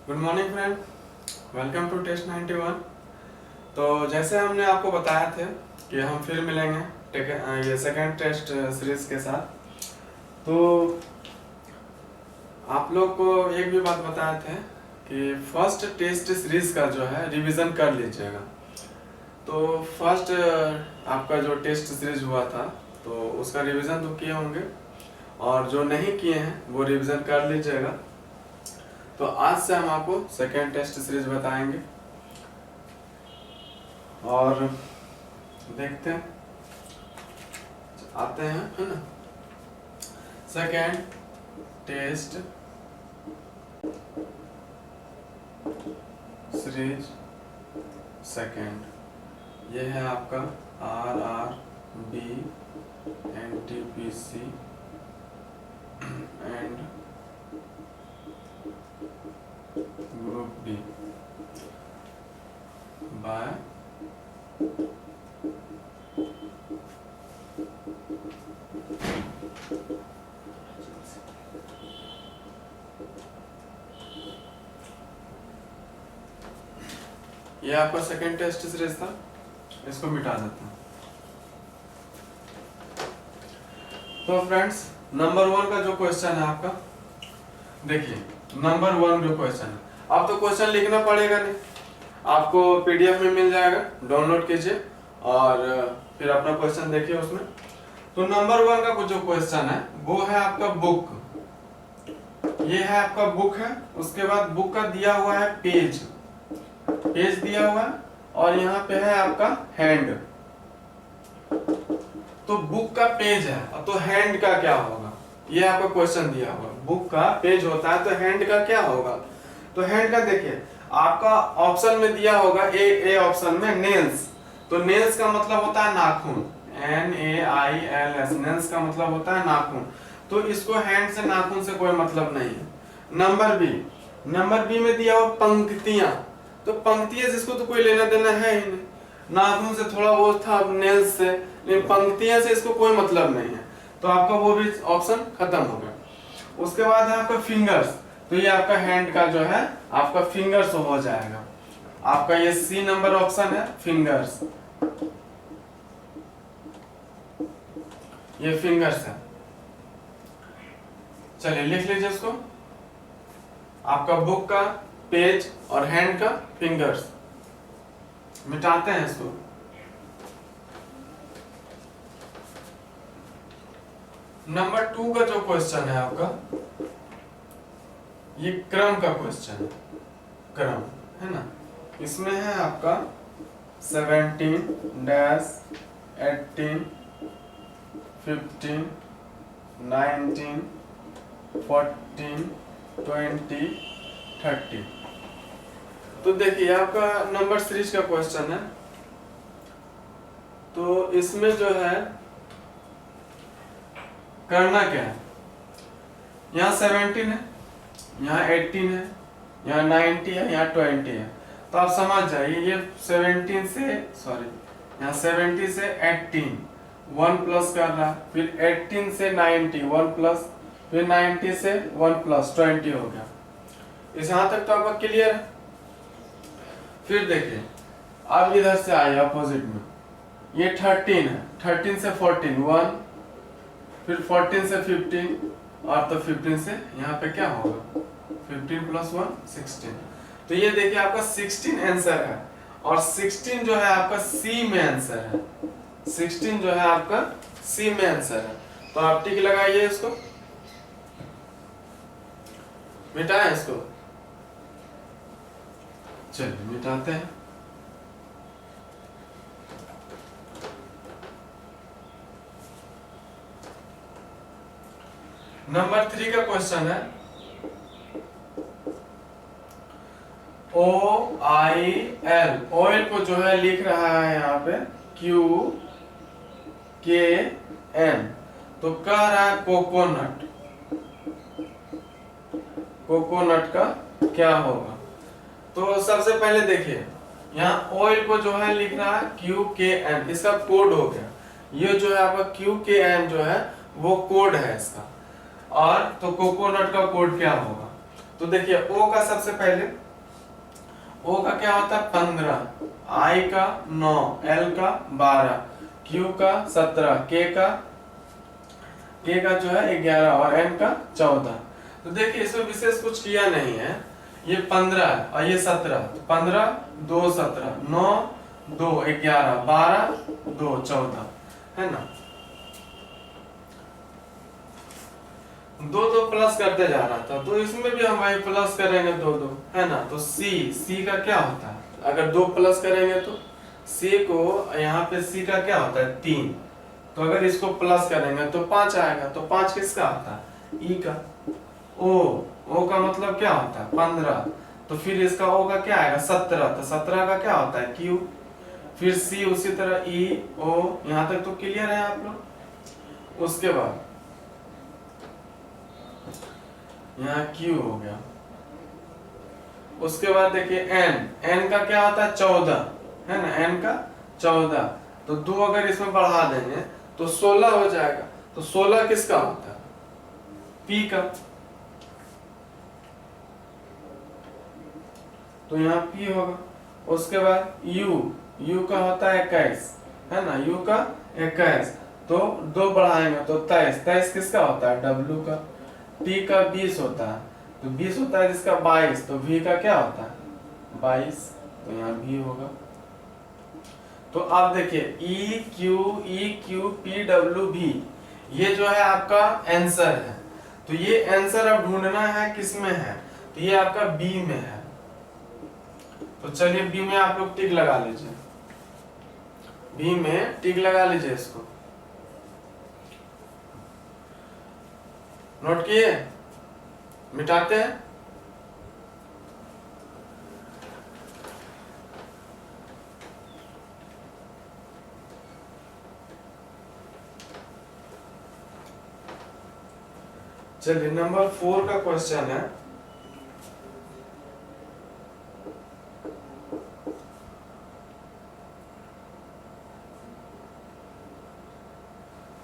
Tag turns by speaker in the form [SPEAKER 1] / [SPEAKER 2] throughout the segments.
[SPEAKER 1] Good morning friend, welcome to test 91। तो जैसे हमने आपको बताया थे कि हम फिर मिलेंगे ये सेकंड टेस्ट सीरीज के साथ। तो आप लोग को एक भी बात बताए थे कि फर्स्ट टेस्ट सीरीज का जो है रिवीजन कर लीजिएगा। तो फर्स्ट आपका जो टेस्ट सीरीज हुआ था तो उसका रिवीजन तो किए होंगे, और जो नहीं किए हैं वो रिवीजन कर लीजिएगा। तो आज से हम आपको सेकेंड टेस्ट सीरीज बताएंगे और देखते हैं आते हैं, है ना। सेकेंड टेस्ट सीरीज सेकेंड, ये है आपका RRB NTPC and group D by ये आपका सेकेंड टेस्ट सीरीज था, इसको मिटा देता हूं। तो फ्रेंड्स, नंबर 1 का जो क्वेश्चन है आपका, देखिए नंबर 1 जो क्वेश्चन है, आप तो क्वेश्चन लिखना पड़ेगा नहीं, आपको PDF में मिल जाएगा, डाउनलोड कीजिए और फिर अपना क्वेश्चन देखिए उसमें। तो नंबर 1 का जो क्वेश्चन है वो है आपका बुक, ये है आपका बुक है। उसके बाद बुक का दिया हुआ है पेज दिया हुआ है, और यहाँ पे है आपका हैंड। तो बुक का पेज है तो हैंड का क्या होगा, ये आपका क्वेश्चन दिया हुआ। बुक का पेज होता है तो हैंड का क्या होगा। तो हैंड का देखिए आपका ऑप्शन में दिया होगा ए ऑप्शन में नेल्स। तो नेल्स का मतलब होता है नाखून, NAILS, नेल्स का मतलब होता है नाखून। तो इसको हैंड से नाखून से कोई मतलब नहीं है। नंबर बी में दिया हुआ पंक्तियां, तो पंक्तियां जिसको तो कोई लेना देना है ही नहीं, नाखून से थोड़ा वो था नेल्स से, लेकिन पंक्तियां से इसको कोई मतलब नहीं है। तो आपका वो भी ऑप्शन खत्म हो गया। उसके बाद है आपका फिंगर्स, तो ये आपका हैंड का जो है आपका फिंगर्स हो जाएगा। आपका ये C नंबर ऑप्शन है, फिंगर्स, ये फिंगर्स है। चलिए लिख लीजिए इसको, आपका बुक का पेज और हैंड का फिंगर्स। मिटाते हैं इसको। नंबर 2 का जो क्वेश्चन है आपका, ये क्रम का क्वेश्चन है, क्रम है ना। इसमें है आपका 17 18 15 19 14 20 30। तो देखिए आपका नंबर सीरीज का क्वेश्चन है। तो इसमें जो है करना क्या है, यहाँ 17 है, यहाँ 18 है, यहाँ 90 है, यहाँ 20 है। तो आप समझ जाइए ये 17 से यहाँ 70 से 18 1 प्लस कर रहा है, फिर 18 से 90 1 प्लस, फिर 90 से 1 प्लस 20 हो गया। इस यहाँ तक तो आपका क्लियर है। फिर देखिए अब इधर से आइए अपोजिट में, ये 13 है, 13 से 14 1, फिर 14 से 15, और तो 15 से यहाँ पे क्या होगा 15 प्लस 1 16। तो ये देखिए आपका 16 आंसर है, और 16 जो है आपका C में आंसर है, 16 जो है आपका C में आंसर है। तो आप टिक लगाइए इसको, मिटाएं इसको। चलिए मिटाते हैं। नंबर 3 का क्वेश्चन है OIL, ऑयल को जो है लिख रहा है यहाँ पे QKN। तो कह रहा है कोकोनट, कोकोनट का क्या होगा। तो सबसे पहले देखिए यहाँ ऑयल को जो है लिख रहा है QKN, इसका कोड हो गया। ये जो है आपका QKN जो है वो कोड है इसका। और तो कोकोनट का कोड क्या होगा, तो तो देखिए ओ का सबसे पहले, ओ का क्या होता है 15, आई का 9, एल का 12, क्यू का 17, के का जो है 11 और एम का 14। तो देखिए इसमें विशेष कुछ किया नहीं है, ये 15 है और ये 17, 15 2 17, 9 2 11, 12 2 14, है ना। दो प्लस करते जा रहा था, तो इसमें भी हम वही प्लस करेंगे 2 2, है ना। तो सी का क्या होता है, अगर 2 प्लस करेंगे तो सी को, यहाँ पे सी का क्या होता है 3, तो अगर इसको प्लस करेंगे तो 5 आएगा। तो 5 किसका होता है, ई का। ओ का मतलब क्या होता है 15, तो फिर इसका ओ का क्या आएगा 17, तो 17 का क्या होता है क्यू। फिर सी उसी तरह ई ओ, यहाँ तक तो क्लियर है आप लोग। उसके बाद यहाँ क्यू हो गया। उसके बाद देखिए एन का क्या होता है 14, है ना, एन का 14, तो 2 अगर इसमें बढ़ा देंगे तो 16 हो जाएगा। तो 16 किसका होता है, पी का। तो यहाँ पी होगा। उसके बाद यू का होता है 21, है ना, यू का 21, तो 2 बढ़ाएंगे तो 23 किसका होता है डब्लू का। टी का 20 होता है, तो 20 होता है जिसका 22, तो वी का क्या होता है 22, तो यहाँ भी होगा। तो आप देखिए ई क्यू पी डब्ल्यू भी, ये जो है आपका आंसर है। तो ये आंसर अब ढूंढना है किसमें है, तो ये आपका बी में है। तो चलिए बी में आप लोग टिक लगा लीजिए, बी में टिक लगा लीजिए, इसको नोट किए, मिटाते हैं। चलिए नंबर 4 का क्वेश्चन है।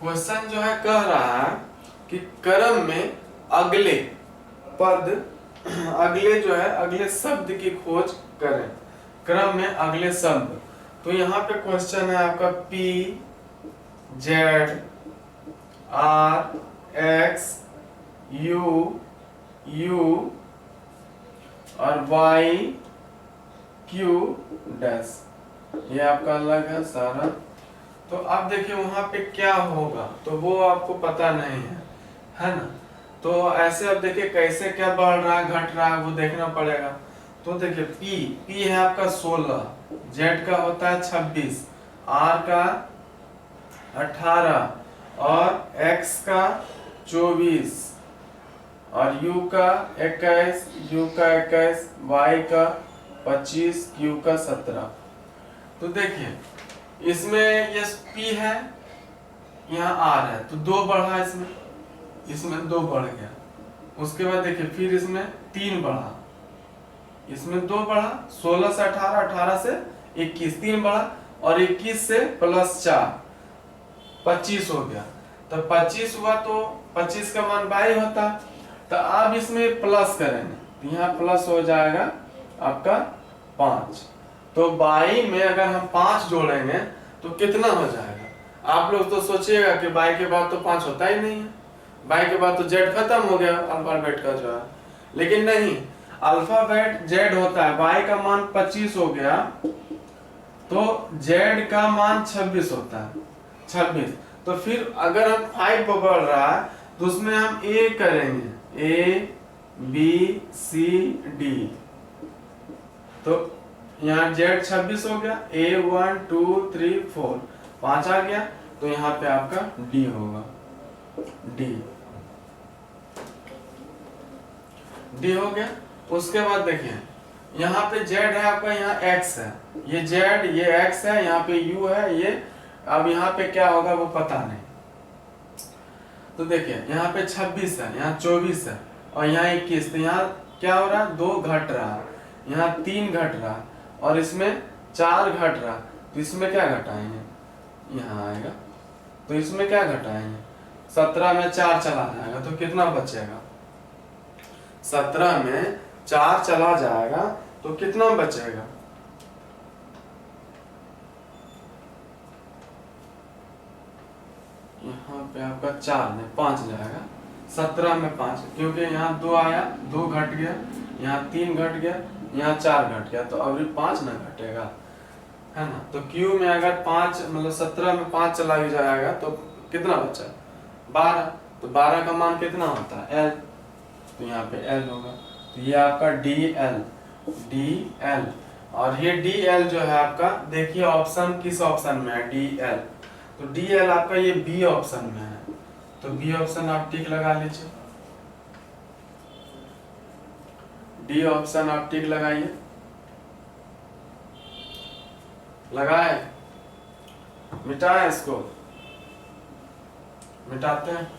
[SPEAKER 1] क्वेश्चन जो है कह रहा है कि क्रम में अगले पद, अगले जो है अगले शब्द की खोज करें, क्रम में अगले शब्द। तो यहाँ पे क्वेश्चन है आपका P Z R X U और वाई क्यू डैश, ये आपका अलग है सारा। तो अब देखिए वहां पे क्या होगा, तो वो आपको पता नहीं है ना। तो ऐसे अब देखिए कैसे क्या बढ़ रहा है घट रहा है वो देखना पड़ेगा। तो देखिए पी है आपका 16, जेड का होता है 26, आर का 18 और एक्स का 24 और यू का 21, वाई का 25, क्यू का 17। तो देखिए इसमें ये पी है, यहाँ आर है, तो 2 बढ़ा, इसमें 2 बढ़ गया। उसके बाद देखिए फिर इसमें 3 बढ़ा, इसमें 2 बढ़ा, 16 से 18, 18 से 21, 3 बढ़ा और 21 से प्लस 4 25 हो गया। तो 25 हुआ तो 25 का मान 22 होता। तो आप इसमें प्लस करेंगे तो यहाँ प्लस हो जाएगा आपका 5। तो 22 में अगर हम 5 जोड़ेंगे तो कितना हो जाएगा। आप लोग तो सोचिएगा कि 22 के बाद तो 5 होता ही नहीं है, 22 के बाद तो जेड खत्म हो गया अल्फाबेट का जो है। लेकिन नहीं, अल्फाबेट जेड होता है, वाई का मान 25 हो गया तो जेड का मान 26 होता है, 26। तो फिर अगर हम 5 पर बढ़ रहा है तो उसमें हम ए करेंगे, ए बी सी डी। तो यहाँ जेड 26 हो गया, ए 1 2 3 4 5 आ गया, तो यहाँ पे आपका डी होगा, डी हो गया। उसके बाद देखिए यहाँ पे जेड है आपका, यहाँ एक्स है, ये जेड ये एक्स है, यहाँ पे यू है ये। अब यहाँ पे क्या होगा वो पता नहीं। तो देखिए यहाँ पे 26 है, यहाँ 24 है और यहाँ 21, तो यहाँ क्या हो रहा है 2 घट रहा है, यहाँ 3 घट रहा है और इसमें 4 घट रहा। तो इसमें क्या घटाएंगे, यहाँ आएगा, तो इसमें क्या घटाएंगे 17 में 4 चला जाएगा तो कितना बचेगा 17 में 4 चला जाएगा तो कितना बचेगा? यहाँ पे आपका 4 में 5 जाएगा, 17 में 5, क्योंकि यहाँ 2 आया, 2 घट गया, यहाँ 3 घट गया, यहाँ 4 घट गया, तो अभी 5 ना घटेगा, है ना। तो Q में अगर 5 मतलब 17 में 5 चला भी जाएगा तो कितना बचा? 12। तो 12 का मान कितना होता है? L। तो यहाँ पे L होगा। तो ये आपका DL और ये DL जो है आपका, देखिए ऑप्शन किस ऑप्शन में है? DL। तो DL आपका ये B ऑप्शन में है, तो B ऑप्शन आप टिक लगा लीजिए। D ऑप्शन आप टिक लगाइए। लगाए? मिटाए इसको? मिटाते हैं।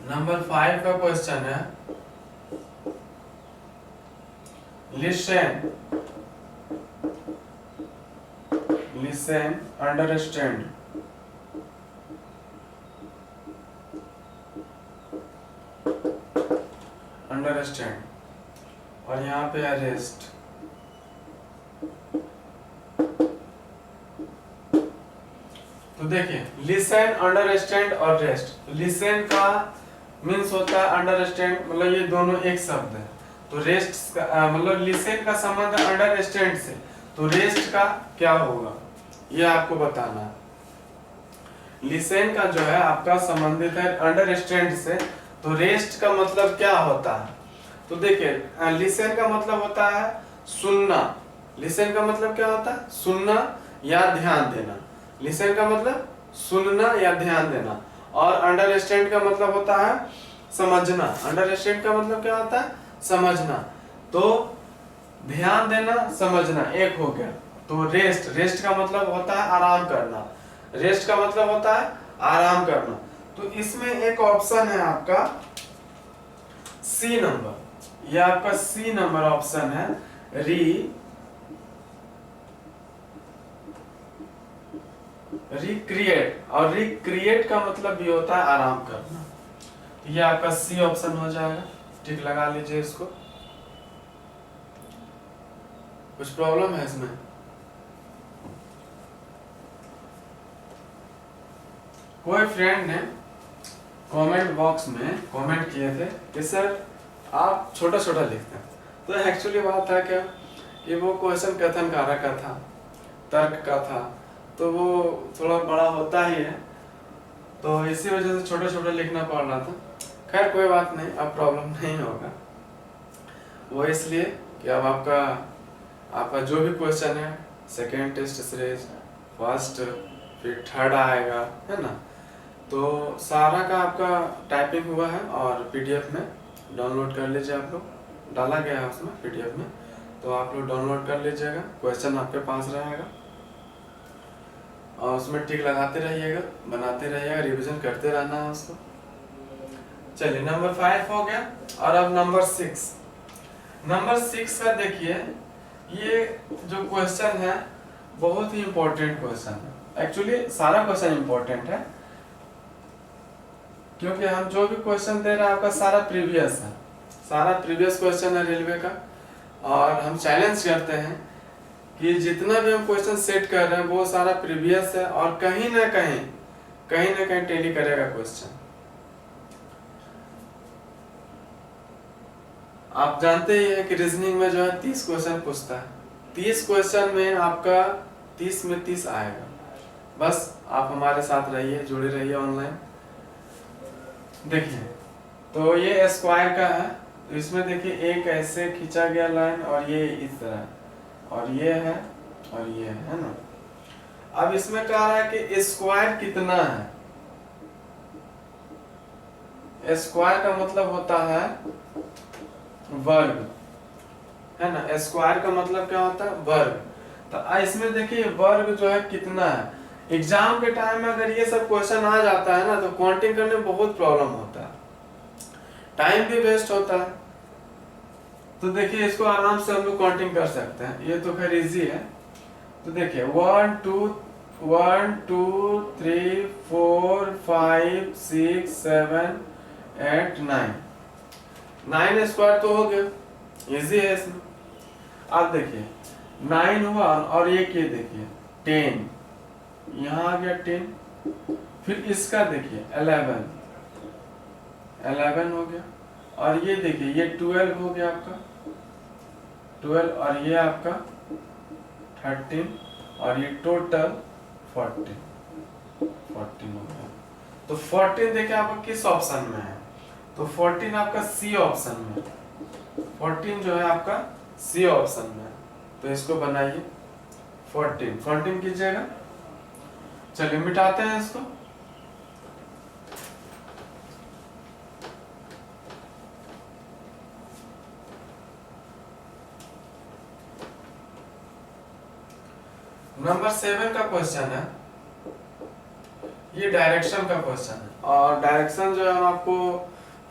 [SPEAKER 1] नंबर 5 का क्वेश्चन है, लिसन, अंडरस्टैंड, और यहाँ पे है रेस्ट। तो देखिए लिसन, अंडरस्टैंड और रेस्ट। लिसन का मीन्स होता है अंडरस्टैंड, मतलब ये दोनों एक शब्द है। तो रेस्ट का मतलब लिसन का संबंध है अंडरस्टैंड से, तो रेस्ट का क्या होगा ये आपको बताना है। लिसन का जो है आपका संबंधित है अंडरस्टैंड से, तो रेस्ट का मतलब क्या होता है? तो देखिए लिसन का मतलब होता है सुनना। लिसन का मतलब क्या होता है? सुनना या ध्यान देना। लिसन का मतलब सुनना या ध्यान देना, और अंडरस्टैंड का मतलब होता है समझना। अंडरस्टैंड का मतलब क्या होता है? समझना। तो ध्यान देना, समझना एक हो गया। तो रेस्ट का मतलब होता है आराम करना। रेस्ट का मतलब होता है आराम करना। तो इसमें एक ऑप्शन है आपका सी नंबर, ये आपका सी नंबर ऑप्शन है, रिक्रिएट। और रिक्रिएट का मतलब भी होता है आराम करना। ये आपका सी ऑप्शन हो जाएगा, टिक लगा लीजिए इसको। कुछ प्रॉब्लम है इसमें? कोई फ्रेंड ने कमेंट बॉक्स में कमेंट किए थे कि सर आप छोटा छोटा लिखते हैं। तो एक्चुअली बात था क्या कि वो क्वेश्चन कथन कारक का था, तर्क का था, तो वो थोड़ा बड़ा होता ही है, तो इसी वजह से छोटा छोटा लिखना पड़ रहा था। खैर कोई बात नहीं, अब प्रॉब्लम नहीं होगा। वो इसलिए कि अब आपका जो भी क्वेश्चन है, सेकेंड टेस्ट सीरीज, फर्स्ट, फिर थर्ड आएगा, है ना। तो सारा का आपका टाइपिंग हुआ है और पीडीएफ में डाउनलोड कर लीजिए। आप लोग डाला गया है उसमें पीडीएफ में, तो आप लोग डाउनलोड कर लीजिएगा। क्वेश्चन आपके पास रहेगा और उसमें टिक लगाते रहिएगा, बनाते रहिएगा, रिवीजन करते रहना है उसको। चलिए नंबर 5 हो गया। और अब नंबर 6। नंबर 6 का देखिए, ये जो क्वेश्चन है बहुत ही इंपॉर्टेंट क्वेश्चन है। एक्चुअली सारा क्वेश्चन इंपॉर्टेंट है, क्योंकि हम जो भी क्वेश्चन दे रहे हैं आपका सारा प्रीवियस है, सारा प्रीवियस क्वेश्चन है रेलवे का। और हम चैलेंज करते हैं कि जितना भी हम क्वेश्चन सेट कर रहे हैं वो सारा प्रीवियस है, और कहीं ना कहीं टैली करेगा क्वेश्चन। आप जानते ही हैं कि रीजनिंग में जो है 30 क्वेश्चन पूछता है। 30 क्वेश्चन में आपका 30 में 30 आएगा। बस आप हमारे साथ रहिए, जुड़े रहिए ऑनलाइन। देखिए तो ये स्क्वायर का है, तो इसमें देखिए एक ऐसे खींचा गया लाइन और ये इस तरह, और ये है और ये है ना। अब इसमें कह रहा है कि स्क्वायर कितना है। स्क्वायर का मतलब होता है वर्ग, है ना। स्क्वायर का मतलब क्या होता है? वर्ग। तो इसमें देखिए वर्ग जो है कितना है। एग्जाम के टाइम में अगर ये सब क्वेश्चन आ जाता है ना, तो काउंटिंग करने में बहुत प्रॉब्लम होता है, टाइम भी वेस्ट होता है। तो देखिए इसको आराम से हम लोग काउंटिंग कर सकते हैं, ये तो खैर इजी है। तो देखिए 1 2 3 4 5 6 7 8 9, 9 स्क्वायर तो हो गया, इजी है इसमें। अब देखिए 9 हुआ और ये देखिए 10, यहाँ आ गया 10, फिर इसका देखिए 11 हो गया, और ये देखिए ये 12 हो गया आपका 12, और ये आपका 13, और ये टोटल 14 हो गया। तो 14 देखिए आपका किस ऑप्शन में है, तो 14 आपका सी ऑप्शन में, 14 जो है आपका सी ऑप्शन में है। तो इसको बनाइए 14 कीजिएगा। चलिए मिटाते हैं इसको। नंबर 7 का क्वेश्चन है, ये डायरेक्शन का क्वेश्चन है, और डायरेक्शन जो है हम आपको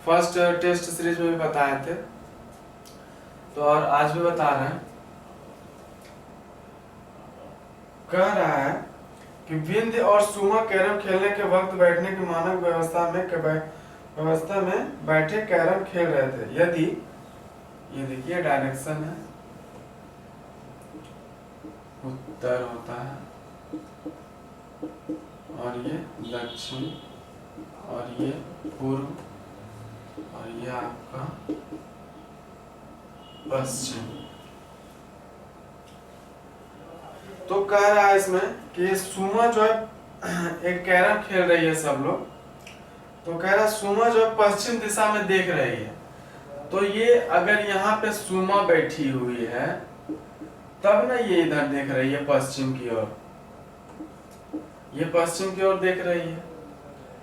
[SPEAKER 1] फर्स्ट टेस्ट सीरीज में भी बताए थे, तो और आज भी बता रहे हैं। कह रहा है कि विंध्य और सुमा कैरम खेलने के वक्त बैठने की मानक व्यवस्था में बैठे कैरम खेल रहे थे, यदि ये देखिए डायरेक्शन है, उत्तर होता है, और ये दक्षिण, और ये पूर्व, और ये आपका पश्चिम। तो कह रहा है इसमें कि सुमा जो है एक कैरम खेल रही है सब लोग, तो कह रहा है सुमा जो है पश्चिम दिशा में देख रही है। तो ये अगर यहाँ पे सुमा बैठी हुई है तब ना ये इधर देख रही है पश्चिम की ओर, ये पश्चिम की ओर देख रही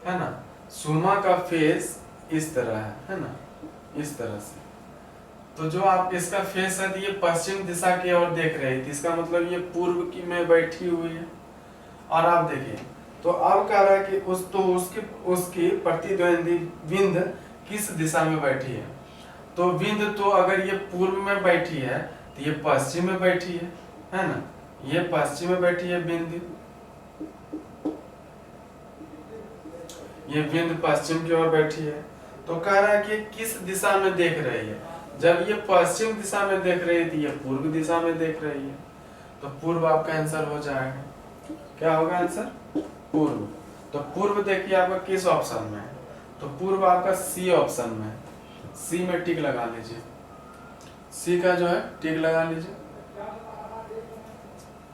[SPEAKER 1] है ना। सुमा का फेस इस तरह है ना, इस तरह से। तो जो आप इसका फेस है ये पश्चिम दिशा की ओर देख रही थी, इसका मतलब ये पूर्व की में बैठी हुई है। और आप देखिए तो अब कह रहा है कि उसकी प्रतिद्वंदी विंध्य किस दिशा में बैठी है। तो विंध्य तो अगर ये पूर्व में बैठी है तो ये पश्चिम में बैठी है ना, ये पश्चिम में बैठी है विंध्य, ये विंध्य पश्चिम की ओर बैठी है। तो कह रहा है कि किस दिशा में देख रही है, जब ये पश्चिम दिशा में देख रही थी ये पूर्व दिशा में देख रही है, तो पूर्व आपका आंसर हो जाएगा। क्या होगा आंसर? पूर्व। तो पूर्व देखिए आपका किस ऑप्शन में है, तो पूर्व आपका सी ऑप्शन में है, सी में टिक लगा लीजिए, सी का जो है टिक लगा लीजिए।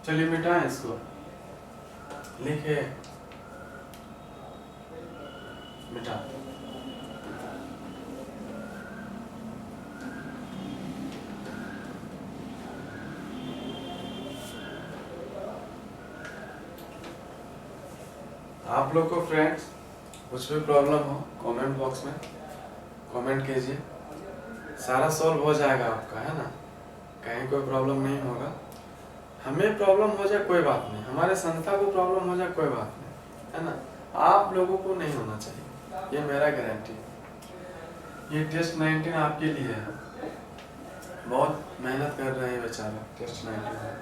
[SPEAKER 1] चलिए मिटाएं इसको, लिखे मिटा। आप लोग को फ्रेंड्स कुछ भी प्रॉब्लम हो कमेंट बॉक्स में कमेंट कीजिए, सारा सॉल्व हो जाएगा आपका, है ना। कहीं कोई प्रॉब्लम नहीं होगा, हमें प्रॉब्लम हो जाए कोई बात नहीं, हमारे संस्था को प्रॉब्लम हो जाए कोई बात नहीं, है ना। आप लोगों को नहीं होना चाहिए, ये मेरा गारंटी है। ये टेस्ट 19 आपके लिए है, बहुत मेहनत कर रहे हैं बेचारे टेस्ट 19 में,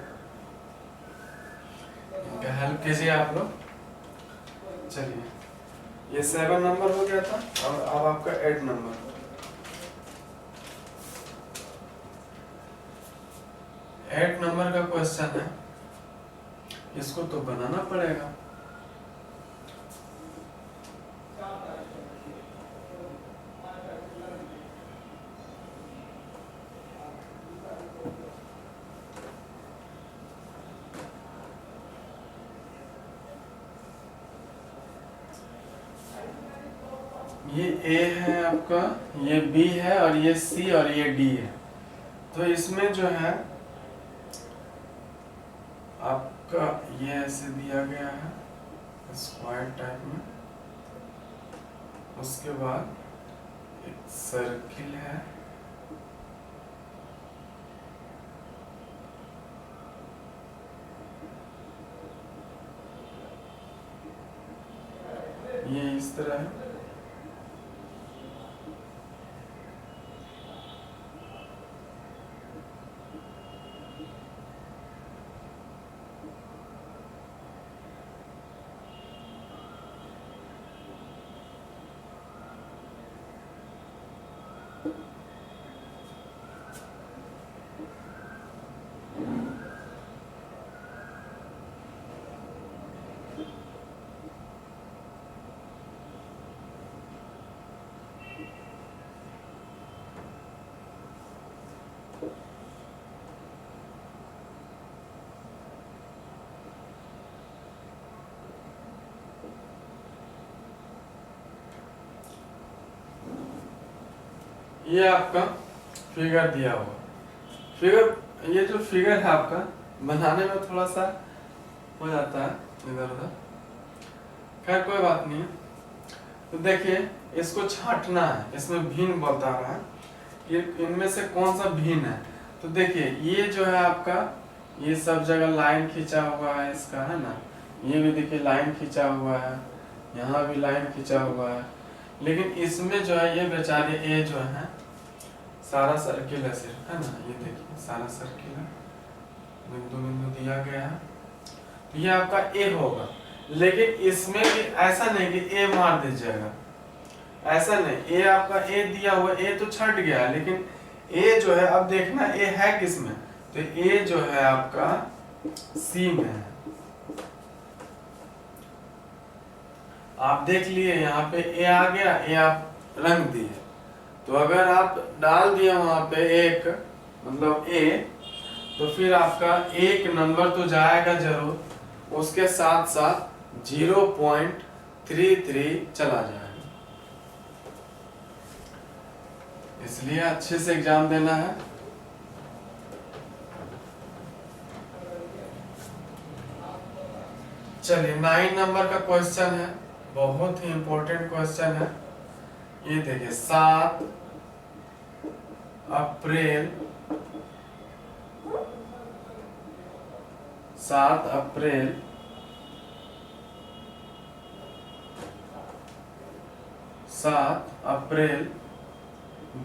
[SPEAKER 1] इनका हेल्प कीजिए आप लोग। चलिए ये 7 नंबर हो गया था, और अब आपका 8 नंबर। एट नंबर का क्वेश्चन है, इसको तो बनाना पड़ेगा। ये ए है आपका, ये बी है, और ये सी, और ये डी है। तो इसमें जो है आपका ये ऐसे दिया गया है स्क्वायर टाइप में, उसके बाद एक सर्किल है, ये इस तरह है, ये आपका फिगर दिया हुआ फिगर, ये जो फिगर है आपका बनाने में थोड़ा सा हो जाता है इधर उधर, खैर कोई बात नहीं है। तो देखिए इसको छांटना है, इसमें भिन्न बता रहा है कि इनमें से कौन सा भिन्न है। तो देखिए ये जो है आपका, ये सब जगह लाइन खींचा हुआ है इसका, है ना, ये भी देखिए लाइन खींचा हुआ है, यहाँ भी लाइन खींचा हुआ है, लेकिन इसमें जो है ये बेचारे ए जो है सारा सर्किल है सिर्फ, है ना, ये देखिए सारा सर्किल है, बिंदु बिंदु दिया गया है, तो ये आपका ए होगा। लेकिन इसमें भी ऐसा नहीं कि ए मार दीजिएगा, ऐसा नहीं, ए आपका ए दिया हुआ, ए तो छट गया, लेकिन ए जो है अब देखना ए है किसमें, तो ए जो है आपका सी में है। आप देख लिए यहाँ पे ए आ गया, ए आप रंग दिए, तो अगर आप डाल दिए वहां पे एक मतलब ए, तो फिर आपका एक नंबर तो जाएगा जरूर, उसके साथ साथ 0.33 चला जाएगा। इसलिए अच्छे से एग्जाम देना है। चलिए 9 नंबर का क्वेश्चन है, बहुत ही इंपॉर्टेंट क्वेश्चन है। ये देखिए 7 अप्रैल 7 अप्रैल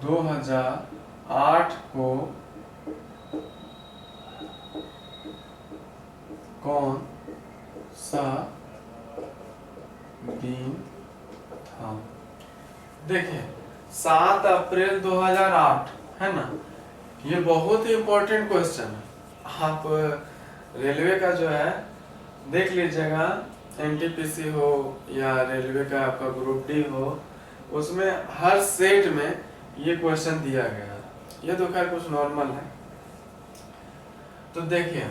[SPEAKER 1] 2008 को कौन सा दिन था। देखिए 7 अप्रैल 2008 है ना, ये बहुत ही इंपॉर्टेंट क्वेश्चन है। आप रेलवे का जो है देख लीजिएगा, एनटीपीसी हो या रेलवे का आपका ग्रुप डी हो, उसमें हर सेट में ये क्वेश्चन दिया गया है। ये तो खैर कुछ नॉर्मल है। तो देखिए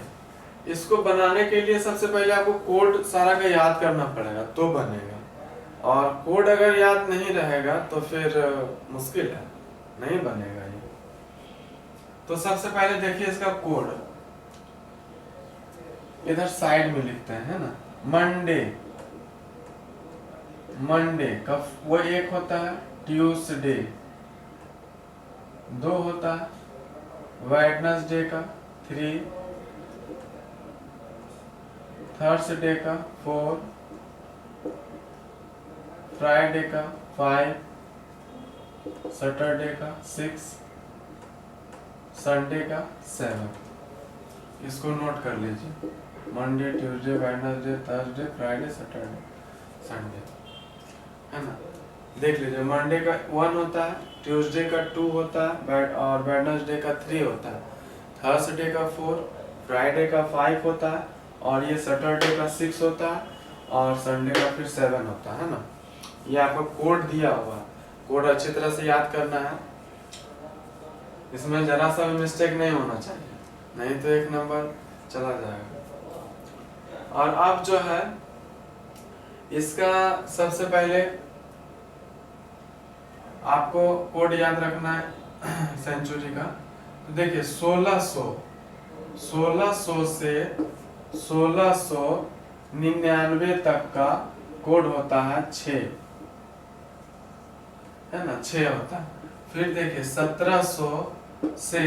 [SPEAKER 1] इसको बनाने के लिए सबसे पहले आपको कोड सारा का याद करना पड़ेगा तो बनेगा, और कोड अगर याद नहीं रहेगा तो फिर मुश्किल है, नहीं बनेगा ये। तो सबसे पहले देखिए इसका कोड इधर साइड में लिखते हैं, है ना। मंडे का वो एक होता है, ट्यूसडे 2 होता है, वेडनेसडे का 3, थर्सडे का 4, फ्राइडे का 5, सैटरडे का 6, संडे का 7। इसको नोट कर लीजिए, Monday, Tuesday, Wednesday, Thursday, Friday, Saturday, Sunday, है ना। देख लीजिए मंडे का 1 होता है, ट्यूसडे का 2 होता है, और वेडनेसडे का 3 होता है, थर्सडे का 4, फ्राइडे का 5 होता है, और ये सैटरडे का 6 होता है, और संडे का फिर 7 होता है ना। ये आपको कोड दिया हुआ है, कोड अच्छी तरह से याद करना है, इसमें जरा सा भी मिस्टेक नहीं होना चाहिए, नहीं तो 1 नंबर चला जाएगा। और अब जो है इसका सबसे पहले आपको कोड याद रखना है सेंचुरी का। तो देखिए 1600 से 1699 तक का कोड होता है 6, है ना, 6 होता है। फिर देखिए 1700 से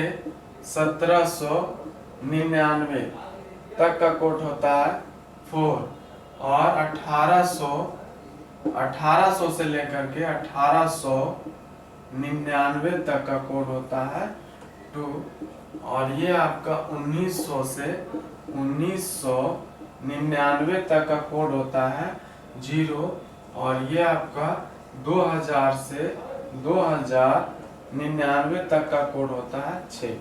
[SPEAKER 1] 1799 तक का कोड होता है 4, और 1800 से लेकर के 1899 तक का कोड होता है 2, और ये आपका 1900 से 1999 तक का कोड होता है 0, और ये आपका 2000 से 2099 तक का कोड होता है 6।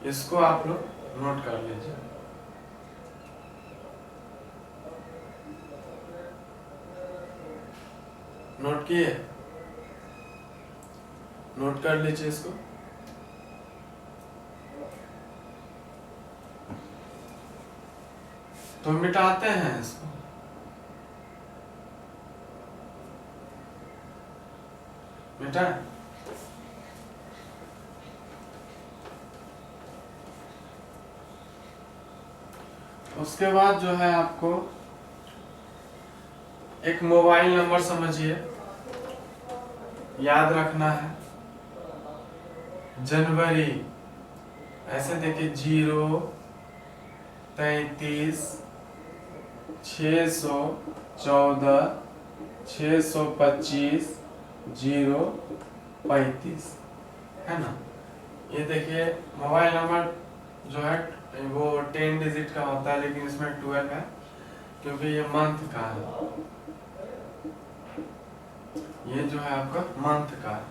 [SPEAKER 1] इसको आप लोग नोट कर लीजिए। नोट किए, नोट कर लीजिए इसको। तो मिटाते हैं इसको। बेटा। उसके बाद जो है आपको एक मोबाइल नंबर समझिए, याद रखना है। जनवरी ऐसे देखिए 0, 33, 614, 625, 035 है ना। ये देखिए मोबाइल नंबर जो है वो 10 डिजिट का होता है, लेकिन इसमें 12 है क्योंकि ये मंथ का है। ये जो है आपका मंथ का है।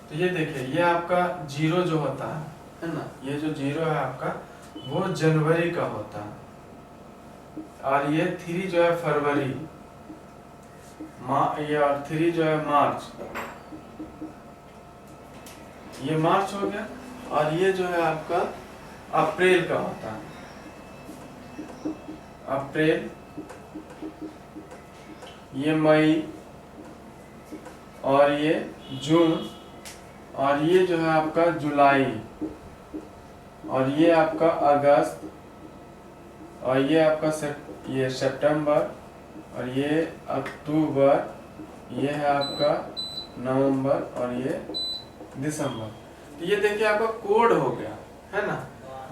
[SPEAKER 1] तो ये देखिए ये आपका 0 जो होता है ना, ये जो 0 है आपका वो जनवरी का होता है, और ये 3 जो है फरवरी, ये और 3 जो है मार्च, ये मार्च हो गया। और ये जो है आपका अप्रैल का होता है, अप्रैल, ये मई, और ये जून, और ये जो है आपका जुलाई, और ये आपका अगस्त, और ये आपका ये सितंबर, और ये अक्टूबर, ये है आपका नवंबर, और ये दिसंबर। तो ये देखिए आपका कोड हो गया है ना।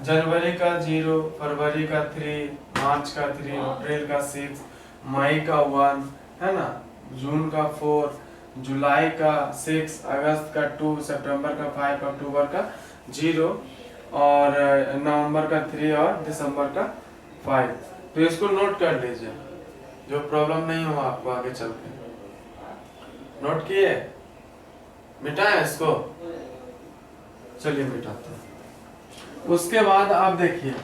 [SPEAKER 1] जनवरी का 0, फरवरी का 3, मार्च का 3, अप्रैल का 6, मई का 1 है ना, जून का 4, जुलाई का 6, अगस्त का 2, सितंबर का 5, अक्टूबर का 0, और नवंबर का 3 और दिसंबर का 5। तो इसको नोट कर लीजिए, जो प्रॉब्लम नहीं हो आपको आगे चल के। नोट किए, मिटाएं इसको, चलिए मिटाते हैं। उसके बाद आप देखिए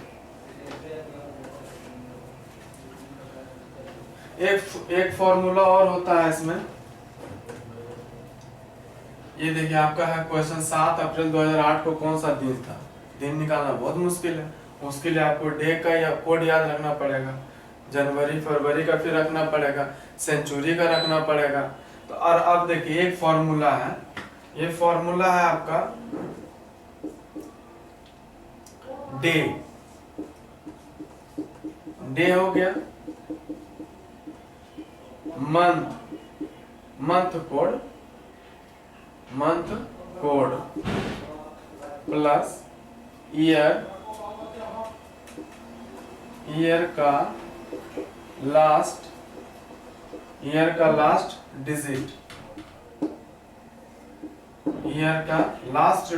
[SPEAKER 1] एक फॉर्मूला और होता है इसमें। ये देखिए आपका है क्वेश्चन 7 अप्रैल 2008 को कौन सा दिन था। दिन निकालना बहुत मुश्किल है, उसके लिए आपको डे का या कोड याद रखना पड़ेगा, जनवरी फरवरी का फिर रखना पड़ेगा, सेंचुरी का रखना पड़ेगा। तो और अब देखिए एक फॉर्मूला है, ये फॉर्मूला है आपका डे। डे हो गया, मंथ कोड प्लस ईयर का लास्ट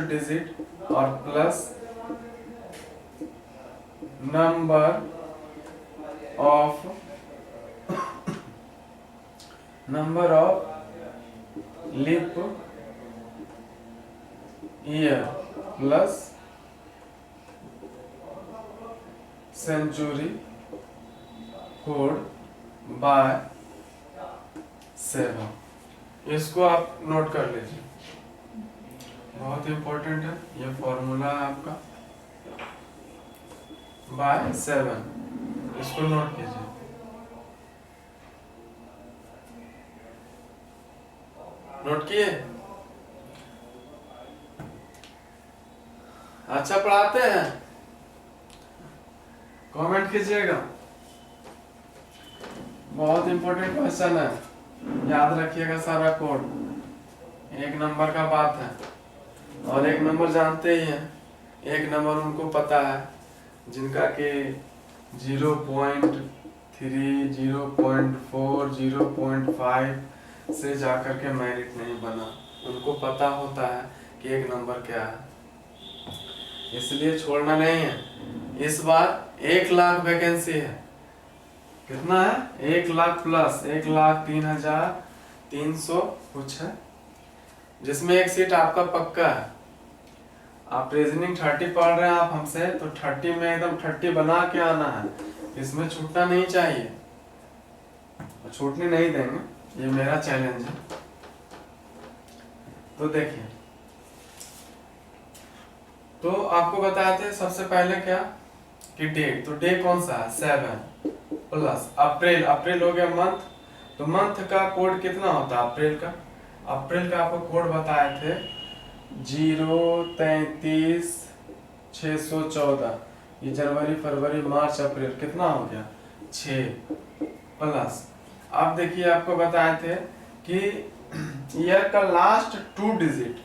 [SPEAKER 1] डिजिट, और plus number of leap year plus century code by 7। इसको आप नोट कर लीजिए, बहुत इंपॉर्टेंट है ये फॉर्मूला है आपका, बाय 7, इसको नोट कीजिए। नोट किए? अच्छा पढ़ाते हैं, कमेंट कीजिएगा। बहुत इंपॉर्टेंट क्वेश्चन है, याद रखिएगा सारा कोड, 1 नंबर का बात है। और 1 नंबर जानते ही हैं, 1 नंबर उनको पता है जिनका कि 0.3, 0.4, 0.5 से जाकर के मेरिट नहीं बना, उनको पता होता है कि 1 नंबर क्या है, इसलिए छोड़ना नहीं है। इस बार 1 लाख वैकेंसी है, कितना है? 1 लाख प्लस 1,03,300 कुछ है, जिसमें एक सीट आपका पक्का है। आप रीजनिंग 30 पढ़ रहे हैं आप हमसे, तो 30 में एकदम 30 बना के आना है, इसमें छूटना नहीं चाहिए, छूटने नहीं देंगे, ये मेरा चैलेंज है। तो देखिए, तो आपको बताए थे सबसे पहले क्या कि डेट, तो डे कौन सा है? 7 प्लस अप्रैल, अप्रैल हो गया मंथ, तो मंथ का कोड कितना होता है अप्रैल का? अप्रैल का आपको कोड बताए थे 0, 33, 614। ये जनवरी, फरवरी, मार्च, अप्रैल कितना हो गया 6 प्लस। अब देखिए आपको बताए थे कि ईयर का लास्ट 2 डिजिट,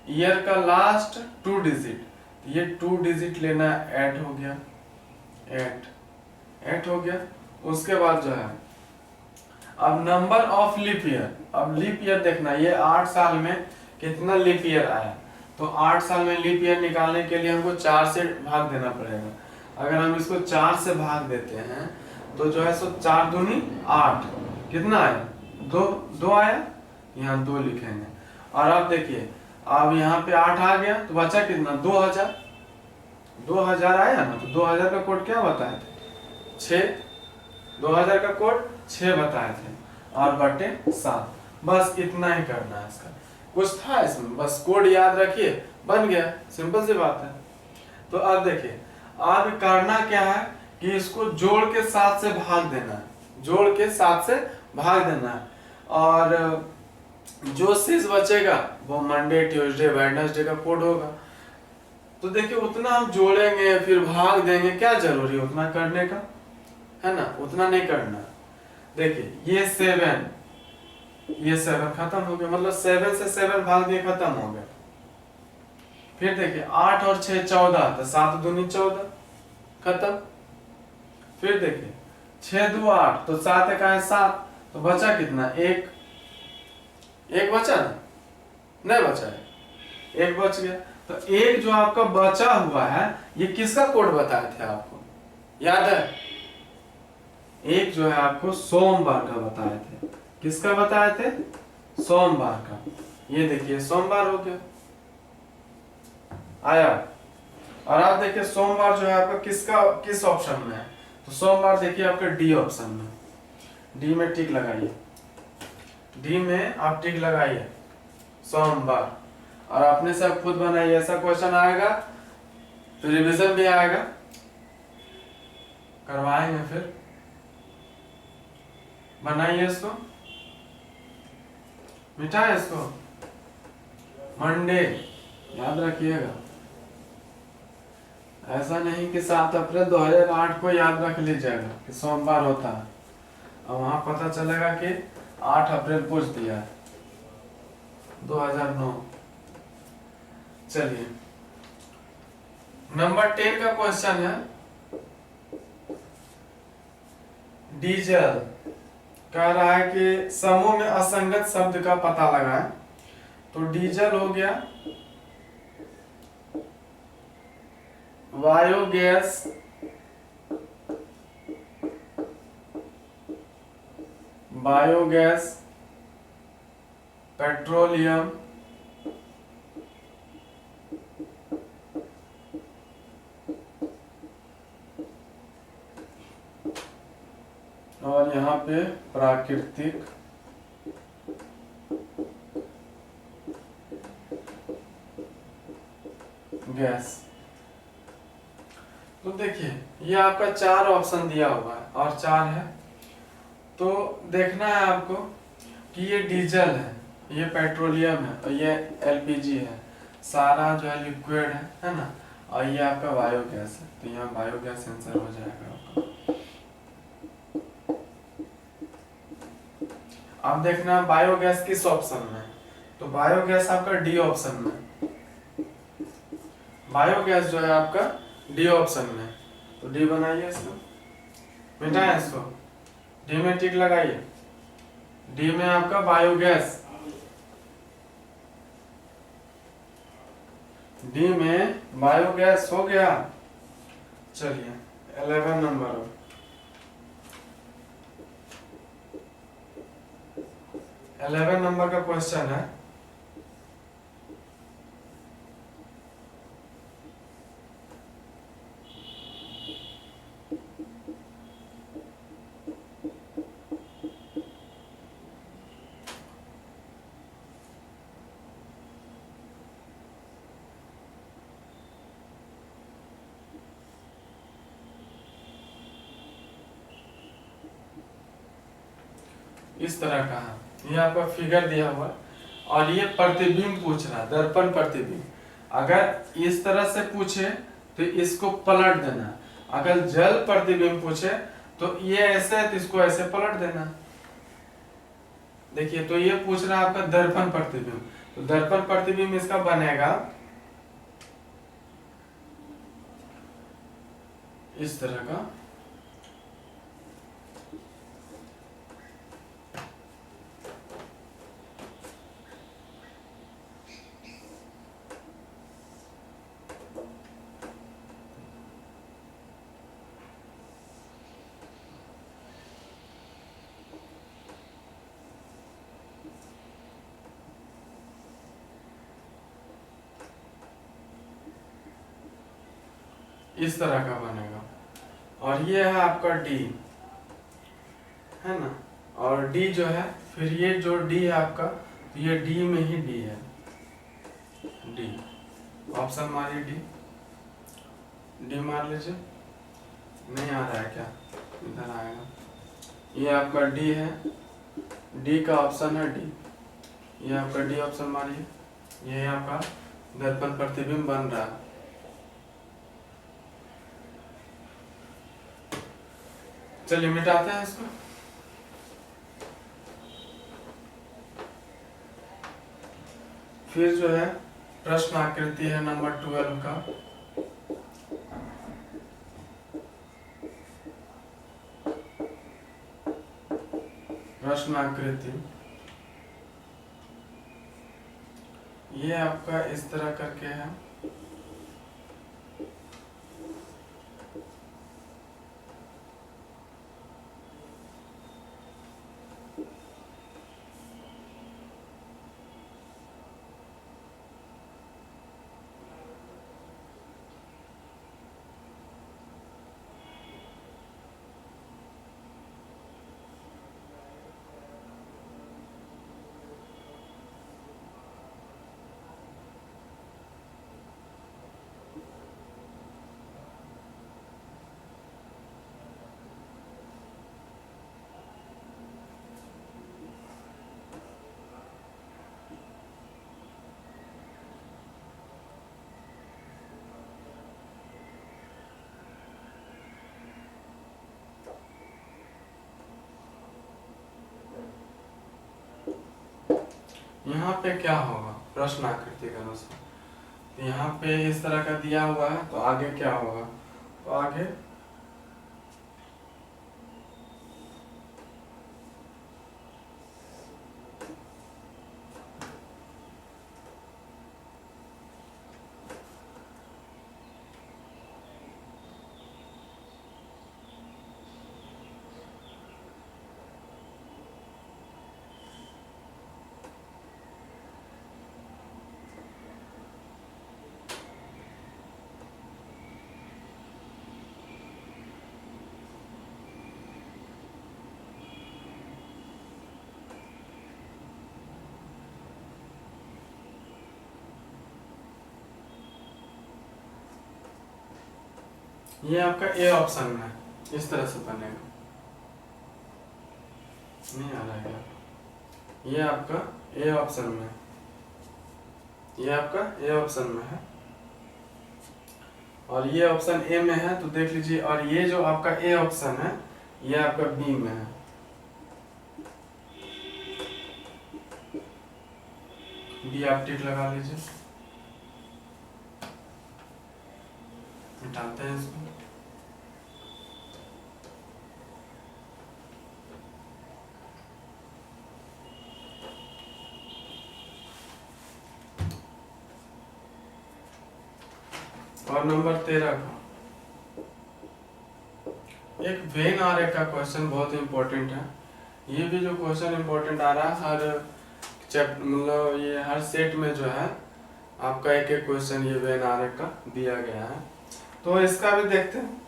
[SPEAKER 1] ईयर का लास्ट 2 डिजिट, ये 2 डिजिट लेना 8 हो गया, 8 हो गया। उसके बाद जो है अब नंबर ऑफ लीप ईयर, अब लीप ईयर देखना, ये 8 साल में कितना लीप ईयर आया, तो 8 साल में लीप ईयर निकालने के लिए हमको 4 से भाग देना पड़ेगा। अगर हम इसको 4 से भाग देते हैं तो जो है सो 4 दूनी 8, कितना आया 2 आया, यहाँ 2 लिखेंगे। और अब देखिए अब यहाँ पे 8 आ गया तो बचा कितना 2000 आया ना, तो 2000 का कोड क्या बताए थे 6, 2000 का कोड 6 बताए थे और बटे 7। बस इतना ही करना है, इसका कुछ था इसमें, बस कोड याद रखिए, बन गया, सिंपल सी बात है। तो अब देखिए अब करना क्या है कि इसको जोड़ के 7 से भाग देना है, जोड़ के 7 से भाग देना है, और जो शेष बचेगा वो मंडे, ट्यूसडे, वेडनेसडे का कोड होगा। तो देखिए उतना हम जोड़ेंगे फिर भाग देंगे, क्या जरूरी है उतना करने का, है ना, उतना नहीं करना। देखिए ये 7, ये 7 खत्म हो गया, मतलब 7 से 7 भाग दिए खत्म हो गया। फिर देखिए 8 और 6 14, तो 7 दूनी 14 खत्म। फिर देखिए 6 2 8, तो 7 एक 7, तो बचा कितना 1 बचा ना, नहीं बचा है, 1 बच गया। तो 1 जो आपका बचा हुआ है ये किसका कोड बताए थे आपको, याद है? 1 जो है आपको सोमवार का बताए थे, किसका बताए थे सोमवार का। ये देखिए सोमवार हो गया आया। और आप देखिए सोमवार जो है आपका किस ऑप्शन में है, तो सोमवार देखिए आपका डी ऑप्शन में, डी में टिक लगाइए, डी में आप टिक लगाइए सोमवार, और अपने से आप खुद बनाइए। ऐसा क्वेश्चन आएगा तो रिवीजन भी आएगा, करवाएंगे, फिर बनाइए इसको, मिटाए इसको, मंडे याद रखिएगा। ऐसा नहीं कि 7 अप्रैल 2008 को याद रख लीजिएगा कि सोमवार होता है, और वहां पता चलेगा कि 8 अप्रैल पूछ दिया है 2009। चलिए नंबर 10 का क्वेश्चन है, डीजल कह रहा है कि समूह में असंगत शब्द का पता लगाएं। तो डीजल हो गया बायोगैस, पेट्रोलियम, और यहाँ पे प्राकृतिक गैस। तो देखिए ये आपका 4 ऑप्शन दिया हुआ है और 4 है, तो देखना है आपको कि ये डीजल है, ये पेट्रोलियम है और ये एलपीजी है, सारा जो है लिक्विड है ना, और ये आपका बायोगैस है, तो यहाँ बायोगैस आंसर हो जाएगा आपका। अब देखना है बायोगैस किस ऑप्शन में, तो बायोगैस आपका डी ऑप्शन में, बायोगैस जो है आपका डी ऑप्शन में, तो डी बनाइए इसको, मिटाएं इसको, डी में टिक लगाइए, डी में आपका बायोगैस, डी में बायोगैस हो गया। चलिए 11 नंबर, 11 नंबर का क्वेश्चन है, इस तरह का है, ये आपका फिगर दिया हुआ है और ये प्रतिबिंब पूछ रहा है, दर्पण प्रतिबिंब। अगर इस तरह से पूछे तो इसको पलट देना, अगर जल प्रतिबिंब पूछे तो ये ऐसे है तो इसको ऐसे पलट देना। देखिए तो ये पूछ रहा है आपका दर्पण प्रतिबिंब, तो दर्पण प्रतिबिंब इसका बनेगा इस तरह का। इस तरह का बनेगा। और ये है आपका डी, है ना, और डी जो है, फिर ये जो डी है आपका, तो ये डी में ही डी है, डी। ऑप्शन मारिए डी, डी मार लीजिए। नहीं आ रहा है क्या? इधर आएगा। ये आपका डी है, डी का ऑप्शन है डी, ये आपका डी ऑप्शन मारिए। ये आपका दर्पण प्रतिबिंब बन रहा है। चलिए मिटाते हैं इसको। फिर जो है प्रश्न आकृति है नंबर 12 का। प्रश्न आकृति ये आपका इस तरह करके है। यहाँ पे क्या होगा प्रश्न आकृति के अनुसार, तो यहाँ पे इस तरह का दिया हुआ है, तो आगे क्या होगा, तो आगे ये आपका ए ऑप्शन में है, इस तरह से बनेगा। नहीं आ रहा है क्या? ये आपका ए ऑप्शन में, ये आपका ए ऑप्शन में है और ये ऑप्शन ए में है, तो देख लीजिए। और ये जो आपका ए ऑप्शन है ये आपका बी में है। बी आप टिक लगा लीजिए। मिटाते हैं इसको। और नंबर 13 का एक वेन आरेख का क्वेश्चन बहुत इंपॉर्टेंट है। ये भी जो क्वेश्चन इंपॉर्टेंट आ रहा है हर चैप्टर, मतलब ये हर सेट में जो है आपका एक एक क्वेश्चन ये वेन आरेख का दिया गया है। तो इसका भी देखते हैं।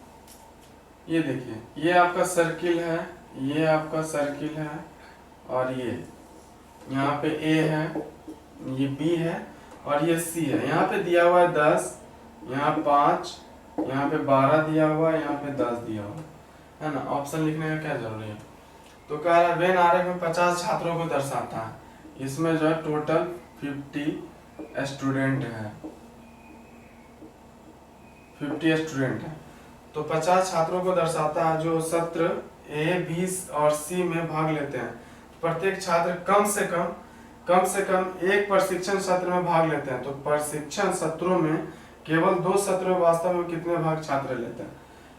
[SPEAKER 1] ये देखिए, ये आपका सर्किल है, ये आपका सर्किल है और ये यहाँ पे ए है, ये बी है और ये सी है। यहाँ पे दिया हुआ है 10, यहाँ 5, यहाँ पे 12 दिया हुआ है, यहाँ पे 10 दिया हुआ है ना। ऑप्शन लिखने का क्या जरूरी है। तो कह रहा है वेन आरेख में 50 छात्रों को दर्शाता है। इसमें जो है टोटल 50 स्टूडेंट है, 50 स्टूडेंट है। तो 50 छात्रों को दर्शाता है जो सत्र ए, बी और सी में भाग लेते हैं। प्रत्येक छात्र कम से कम एक प्रशिक्षण सत्र में भाग लेते हैं। तो प्रशिक्षण सत्रों में केवल 2 सत्र में वास्तव में कितने भाग छात्र लेते हैं।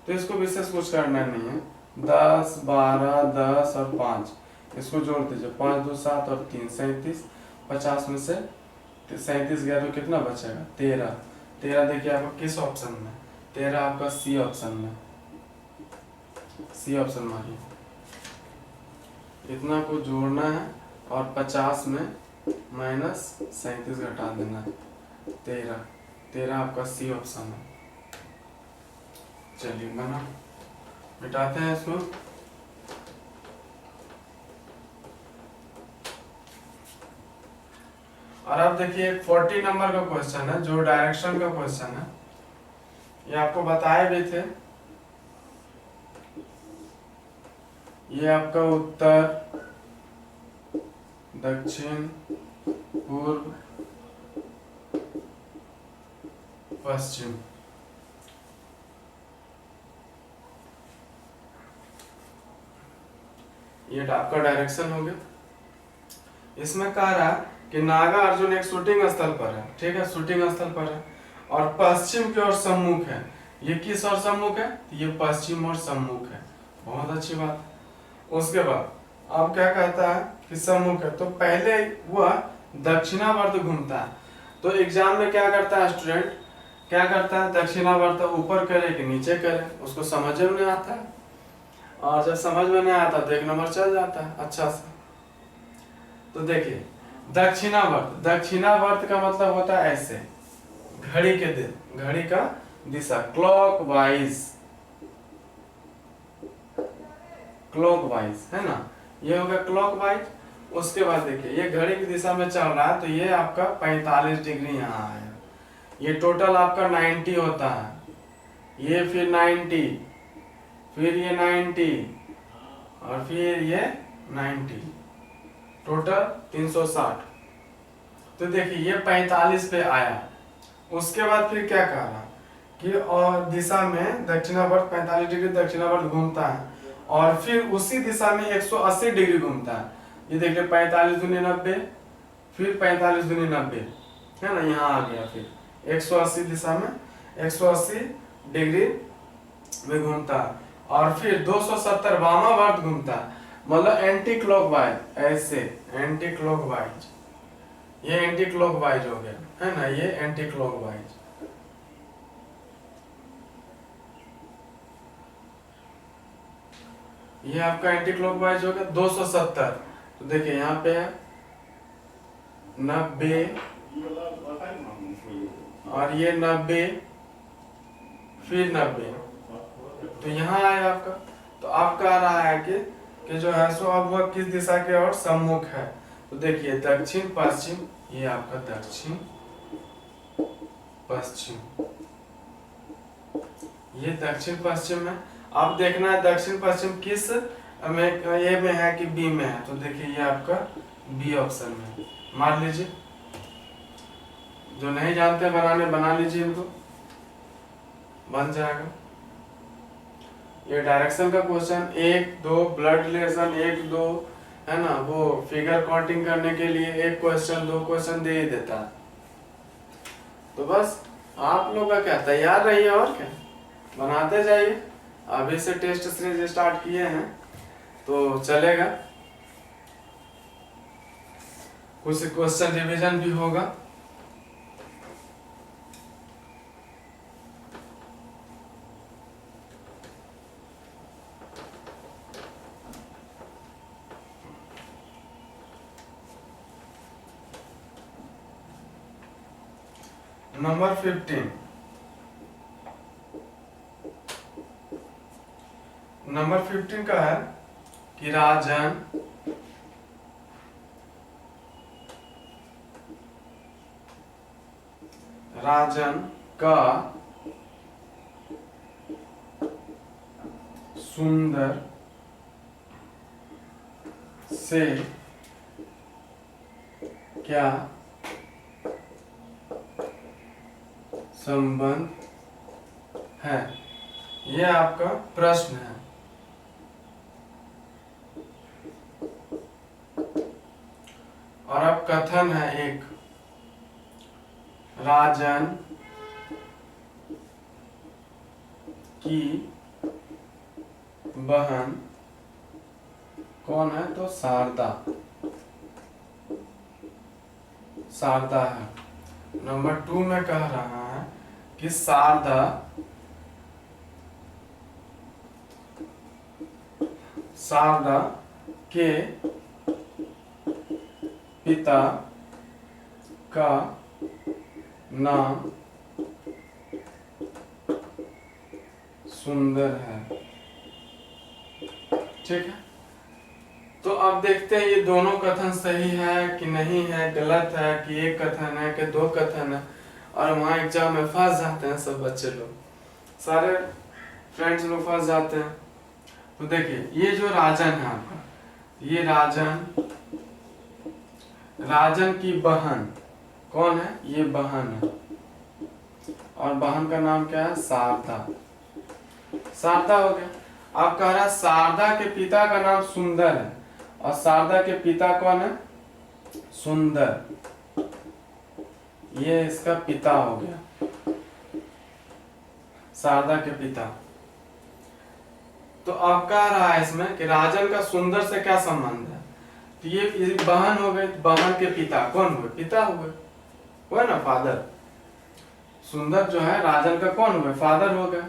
[SPEAKER 1] तो इसको विशेष कुछ करना नहीं है, 10, 12, 10 और 5 इसको जोड़ दीजिए, 5, 2, 7 और 3 37। 50 में से 37 गया तो कितना बचेगा, 13। 13 देखिए आपका किस ऑप्शन में, 13 आपका सी ऑप्शन में, सी ऑप्शन मारिए। इतना को जोड़ना है और 50 में माइनस 37 घटा देना है, 13 आपका सी ऑप्शन है। चलिए बना, मिटाते हैं इसको। और अब देखिए 40 नंबर का क्वेश्चन है जो डायरेक्शन का क्वेश्चन है, ये आपको बताए भी थे। ये आपका उत्तर, दक्षिण, पूर्व, पश्चिम, ये आपका डायरेक्शन हो गया। इसमें कह रहा है कि नागा अर्जुन एक शूटिंग स्थल पर है, ठीक है, शूटिंग स्थल पर है और पश्चिम की ओर सम्मुख है। ये किस ओर सम्मुख है, ये पश्चिम और सम्मुख है, बहुत अच्छी बात। उसके बाद अब क्या कहता है कि सम्मुख है, तो पहले वह दक्षिणावर्त घूमता है। तो एग्जाम में क्या करता है स्टूडेंट, क्या करता है, दक्षिणावर्त ऊपर करे कि नीचे करे, उसको समझ में नहीं आता है। और जब समझ में नहीं आता तो 1 नंबर चल जाता है अच्छा से। तो देखिए दक्षिणावर्त, दक्षिणावर्त का मतलब होता है ऐसे, घड़ी के दिन, घड़ी का दिशा, क्लॉकवाइज, क्लॉकवाइज है ना, ये हो गया क्लॉकवाइज। उसके बाद देखिए ये घड़ी की दिशा में चल रहा है, तो ये आपका 45 डिग्री यहाँ है। ये टोटल आपका 90 होता है, ये फिर 90, फिर ये 90 और फिर ये 90, टोटल 360। तो देखिए ये 45 पे आया। उसके बाद फिर क्या कह रहा कि और दिशा में दक्षिणावर्त 45 डिग्री दक्षिणावर्त घूमता है और फिर उसी दिशा में 180 डिग्री घूमता है। ये देखिए 45 दूनी 90, फिर 45 दूनी 90 है ना, यहाँ आ गया। फिर 180 दिशा में 180 डिग्री में घूमता है और फिर 270 वामावर्त घूमता है, मतलब एंटी क्लॉकवाइज, ऐसे एंटी क्लॉकवाइज, ये एंटी क्लॉकवाइज हो गया है ना, ये एंटी क्लॉकवाइज। ये आपका एंटी क्लॉकवाइज हो गया 270। तो देखिए यहाँ पे है 90 और ये 90 फिर 90, तो यहाँ आया आपका। तो आप कह रहा है कि जो है सो अब वह किस दिशा के ओर सम्मुख है। तो देखिए दक्षिण पश्चिम, ये आपका दक्षिण पश्चिम, ये दक्षिण पश्चिम है। अब देखना है दक्षिण पश्चिम किस में, ए में है कि बी में है। तो देखिए ये आपका बी ऑप्शन में, मान लीजिए। जो नहीं जानते बनाने, बना लीजिए, इनको बन जाएगा। ये डायरेक्शन का क्वेश्चन 1, 2 ब्लड रिलेशन 1, 2 है ना, वो फिगर काउंटिंग करने के लिए 1 क्वेश्चन 2 क्वेश्चन दे ही देता है। तो बस आप लोग का क्या, तैयार रहिए और क्या, बनाते जाइए। अभी से टेस्ट सीरीज स्टार्ट किए हैं तो चलेगा, कुछ क्वेश्चन रिवीजन भी होगा। नंबर 15, नंबर 15 का है कि राजन का सुंदर से क्या संबंध है? ये आपका प्रश्न है। और अब कथन है एक, राजन की बहन कौन है? तो शारदा, शारदा है। नंबर 2 में कह रहा है कि शारदा के पिता का नाम सुंदर है। ठीक है, तो अब देखते हैं ये दोनों कथन सही है कि नहीं है, गलत है कि एक कथन है कि दो कथन है। और वहाँ एग्जाम में फंस जाते हैं सब बच्चे लोग, सारे फ्रेंड्स लोग फंस जाते हैं। तो देखिए ये जो राजन है आपका, ये राजन की बहन कौन है? ये बहन है। और बहन का नाम क्या है? शारदा। शारदा हो गया। आप कह रहा है शारदा के पिता का नाम सुंदर है, और शारदा के पिता कौन है? सुंदर। ये इसका पिता हो गया, शारदा के पिता। तो अब कह रहा है इसमें कि राजन का सुंदर से क्या संबंध है? तो ये बहन हो गई, बहन के पिता कौन हुए? पिता हुए, हुए ना, फादर। सुंदर जो है राजन का कौन हुए? फादर हो गए,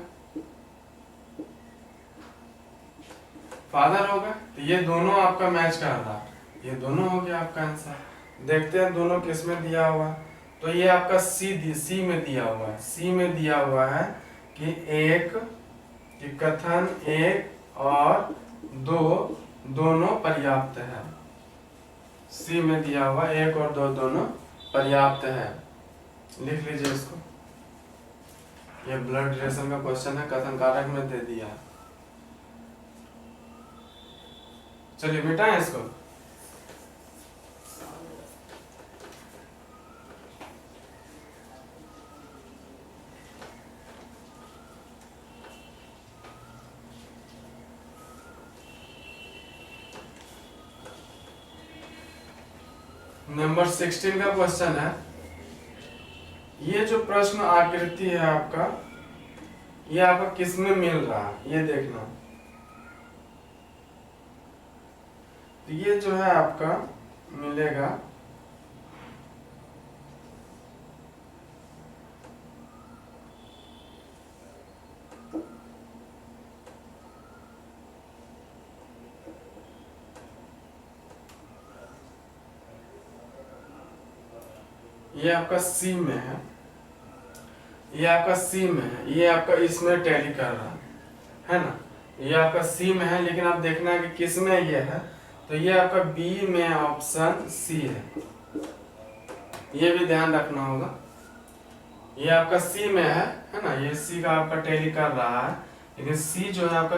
[SPEAKER 1] फादर हो गए। तो ये दोनों आपका मैच कर रहा है, ये दोनों हो गया आपका आंसर। देखते हैं दोनों किस में दिया हुआ है। तो ये आपका सी में दिया हुआ है। सी में दिया हुआ है कि कथन 1 और 2 दोनों पर्याप्त है। सी में दिया हुआ 1 और 2 दोनों पर्याप्त है। लिख लीजिए इसको। ये ब्लड रिलेशन का क्वेश्चन है, कथन कारक में दे दिया है। चलिए मिटाएं इसको। नंबर 16 का क्वेश्चन है। ये जो प्रश्न आकृति है आपका, ये आपका किस में मिल रहा है ये देखना। तो ये जो है आपका मिलेगा ये आपका सी में है, ये आपका सी में है, ये आपका इसमें टैली कर रहा है ना। ये आपका सी में है, लेकिन आप देखना है कि किस में ये है। तो ये आपका बी में ऑप्शन सी है, ये भी ध्यान रखना होगा। ये आपका सी में है ना, ये सी का आपका टैली कर रहा है, लेकिन सी जो है आपका